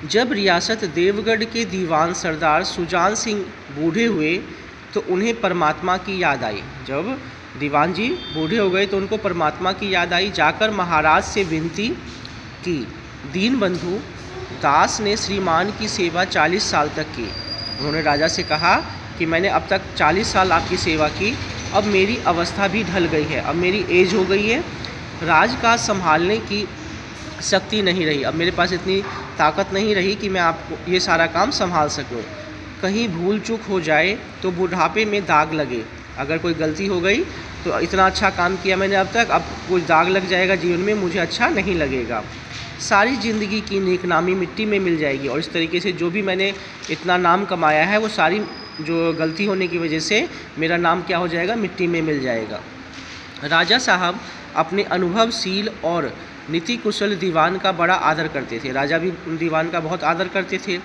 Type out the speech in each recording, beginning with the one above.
जब रियासत देवगढ़ के दीवान सरदार सुजान सिंह बूढ़े हुए तो उन्हें परमात्मा की याद आई। जब दीवान जी बूढ़े हो गए तो उनको परमात्मा की याद आई। जाकर महाराज से विनती की। दीनबंधु दास ने श्रीमान की सेवा 40 साल तक की। उन्होंने राजा से कहा कि मैंने अब तक 40 साल आपकी सेवा की, अब मेरी अवस्था भी ढल गई है, अब मेरी एज हो गई है, राजकाज संभालने की शक्ति नहीं रही, अब मेरे पास इतनी ताकत नहीं रही कि मैं आपको ये सारा काम संभाल सकूं। कहीं भूल चूक हो जाए तो बुढ़ापे में दाग लगे। अगर कोई गलती हो गई तो इतना अच्छा काम किया मैंने अब तक, अब कुछ दाग लग जाएगा जीवन में, मुझे अच्छा नहीं लगेगा। सारी ज़िंदगी की नेकनामी मिट्टी में मिल जाएगी और इस तरीके से जो भी मैंने इतना नाम कमाया है वो सारी जो गलती होने की वजह से मेरा नाम क्या हो जाएगा, मिट्टी में मिल जाएगा। राजा साहब अपने अनुभवशील और नीति कुशल दीवान का बड़ा आदर करते थे। राजा भी दीवान का बहुत आदर करते थे।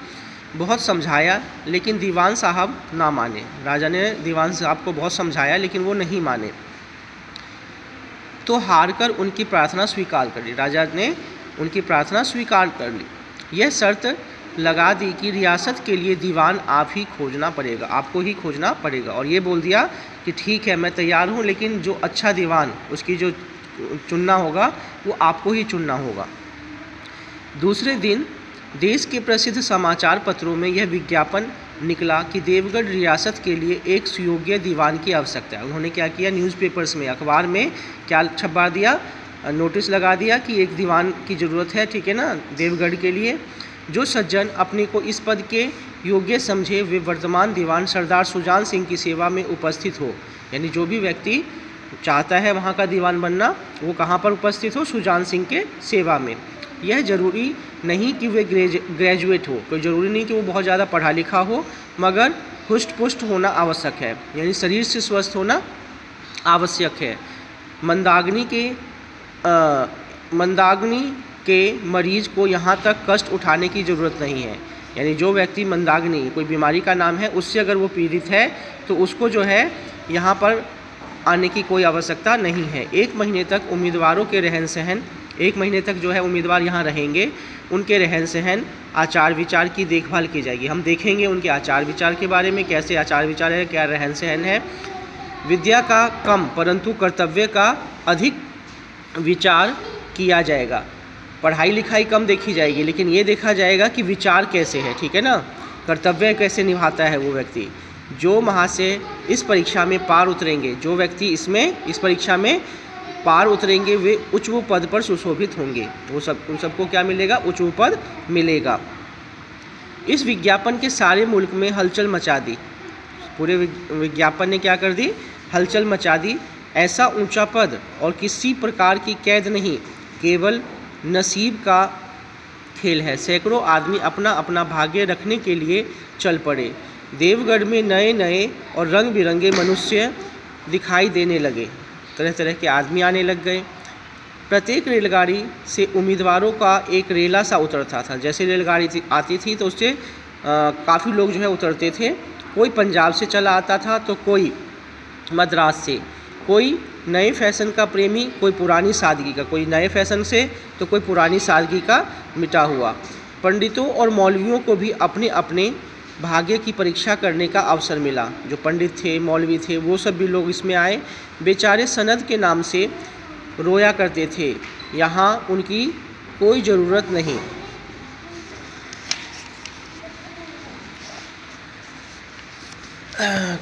बहुत समझाया लेकिन दीवान साहब ना माने। राजा ने दीवान साहब को बहुत समझाया लेकिन वो नहीं माने, तो हार कर उनकी प्रार्थना स्वीकार कर ली। राजा ने उनकी प्रार्थना स्वीकार कर ली। यह शर्त लगा दी कि रियासत के लिए दीवान आप ही खोजना पड़ेगा, आपको ही खोजना पड़ेगा। और ये बोल दिया कि ठीक है मैं तैयार हूँ, लेकिन जो अच्छा दीवान उसकी जो चुनना होगा वो आपको ही चुनना होगा। दूसरे दिन देश के प्रसिद्ध समाचार पत्रों में यह विज्ञापन निकला कि देवगढ़ रियासत के लिए एक सुयोग्य दीवान की आवश्यकता है। उन्होंने क्या किया, न्यूज़पेपर्स में, अखबार में क्या छपवा दिया, नोटिस लगा दिया कि एक दीवान की ज़रूरत है, ठीक है ना, देवगढ़ के लिए। जो सज्जन अपने को इस पद के योग्य समझे वे वर्तमान दीवान सरदार सुजान सिंह की सेवा में उपस्थित हो। यानी जो भी व्यक्ति चाहता है वहाँ का दीवान बनना, वो कहाँ पर उपस्थित हो, सुजान सिंह के सेवा में। यह ज़रूरी नहीं कि वे ग्रेजुएट हो, कोई ज़रूरी नहीं कि वो बहुत ज़्यादा पढ़ा लिखा हो, मगर हुष्ट पुष्ट होना आवश्यक है, यानी शरीर से स्वस्थ होना आवश्यक है। मंदाग्नि के मरीज को यहाँ तक कष्ट उठाने की ज़रूरत नहीं है। यानी जो व्यक्ति मंदाग्नि, कोई बीमारी का नाम है, उससे अगर वो पीड़ित है तो उसको जो है यहाँ पर आने की कोई आवश्यकता नहीं है। 1 महीने तक उम्मीदवारों के रहन सहन, 1 महीने तक जो है उम्मीदवार यहाँ रहेंगे, उनके रहन सहन, आचार विचार की देखभाल की जाएगी। हम देखेंगे उनके आचार विचार के बारे में, कैसे आचार विचार है, क्या रहन सहन है। विद्या का कम परंतु कर्तव्य का अधिक विचार किया जाएगा। पढ़ाई लिखाई कम देखी जाएगी लेकिन ये देखा जाएगा कि विचार कैसे है, ठीक है ना, कर्तव्य कैसे निभाता है वो व्यक्ति। जो महाशय इस परीक्षा में पार उतरेंगे, जो व्यक्ति इस परीक्षा में पार उतरेंगे वे उच्च पद पर सुशोभित होंगे। उन सबको क्या मिलेगा, उच्च पद मिलेगा। इस विज्ञापन के सारे मुल्क में हलचल मचा दी। पूरे विज्ञापन ने क्या कर दी, हलचल मचा दी। ऐसा ऊंचा पद और किसी प्रकार की कैद नहीं, केवल नसीब का खेल है। सैकड़ों आदमी अपना अपना भाग्य रखने के लिए चल पड़े। देवगढ़ में नए नए और रंग बिरंगे मनुष्य दिखाई देने लगे, तरह तरह के आदमी आने लग गए। प्रत्येक रेलगाड़ी से उम्मीदवारों का एक रेला सा उतरता था। जैसे रेलगाड़ी आती थी तो उससे काफ़ी लोग जो है उतरते थे। कोई पंजाब से चला आता था तो कोई मद्रास से, कोई नए फैशन का प्रेमी, कोई पुरानी सादगी का, कोई नए फैशन से तो कोई पुरानी सादगी का मिटा हुआ। पंडितों और मौलवियों को भी अपने अपने भाग्य की परीक्षा करने का अवसर मिला। जो पंडित थे, मौलवी थे, वो सब भी लोग इसमें आए। बेचारे सनद के नाम से रोया करते थे, यहाँ उनकी कोई ज़रूरत नहीं।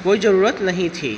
कोई ज़रूरत नहीं थी।